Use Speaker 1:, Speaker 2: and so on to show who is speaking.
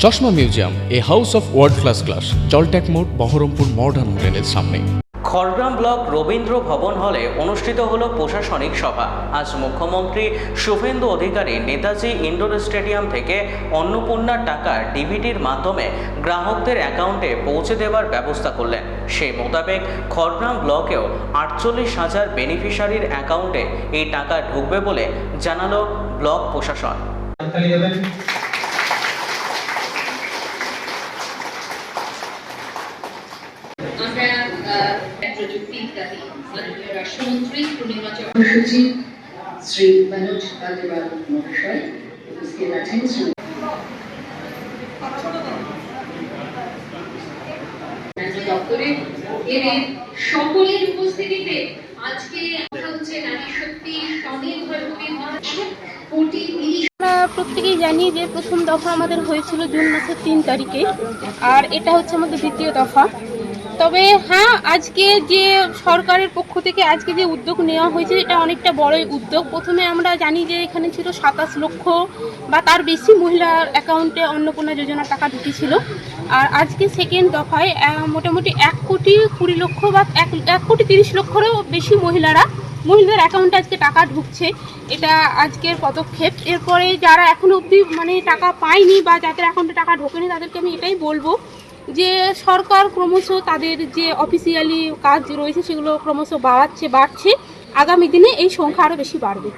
Speaker 1: চশমা museum, a house of world class, জলট্যাক মোড়, বহরমপুর মডার্ন হোটেলের সামনে।
Speaker 2: খড়গ্রাম ব্লক রবীন্দ্র ভবন হলে অনুষ্ঠিত হলো প্রশাসনিক সভা। আজ মুখ্যমন্ত্রী শুভেন্দু অধিকারী নেতাজি ইন্ডোর স্টেডিয়াম থেকে অন্নপূর্ণার টাকা ডিবিটির মাধ্যমে গ্রাহকদের অ্যাকাউন্টে পৌঁছে দেওয়ার ব্যবস্থা করলেন। সেই মোতাবেক খড়গ্রাম ব্লকেও 48,000 বেনিফিশিয়ারির অ্যাকাউন্টে এই টাকা ঢুকবে বলে জানালো ব্লক প্রশাসন।
Speaker 3: প্রযুক্তিবিদ্যাতে মাননীয় রাষ্ট্রমন্ত্রী পূর্ণিমা সচিব শ্রী মনোজ আগরওয়াল মহাশয় উপস্থিত আছেন। দপ্তরে এর সকলের উপস্থিতিতে আজকে হচ্ছে নারী শক্তি স্বনির্ভর কোটি।
Speaker 4: আমরা প্রত্যেকেই জানি যে প্রথম দফা আমাদের হয়েছিল জুন মাসের 3 তারিখে, আর এটা হচ্ছে আমাদের দ্বিতীয় দফা। তবে হ্যাঁ, আজকে যে সরকারের পক্ষ থেকে আজকে যে উদ্যোগ নেওয়া হয়েছে এটা অনেকটা বড়ই উদ্যোগ। প্রথমে আমরা জানি যে এখানে ছিল 27 লক্ষ বা তার বেশি মহিলার অ্যাকাউন্টে অন্নপূর্ণা যোজনার টাকা ঢুকেছিল। আর আজকে সেকেন্ড দফায় মোটামুটি 1,20,00,000 বা 1,30,00,000-রও বেশি মহিলাদের অ্যাকাউন্টে আজকে টাকা ঢুকছে। এটা আজকের পদক্ষেপ। এরপরে যারা এখনো অবধি টাকা পায়নি বা যাদের অ্যাকাউন্টে টাকা ঢোকেনি তাদেরকে আমি এটাই বলবো যে সরকার ক্রমশ তাদের যে অফিসিয়ালি কাজ রয়েছে সেগুলো ক্রমশ বাড়ছে। আগামী দিনে এই সংখ্যা আরও বেশি বাড়বে।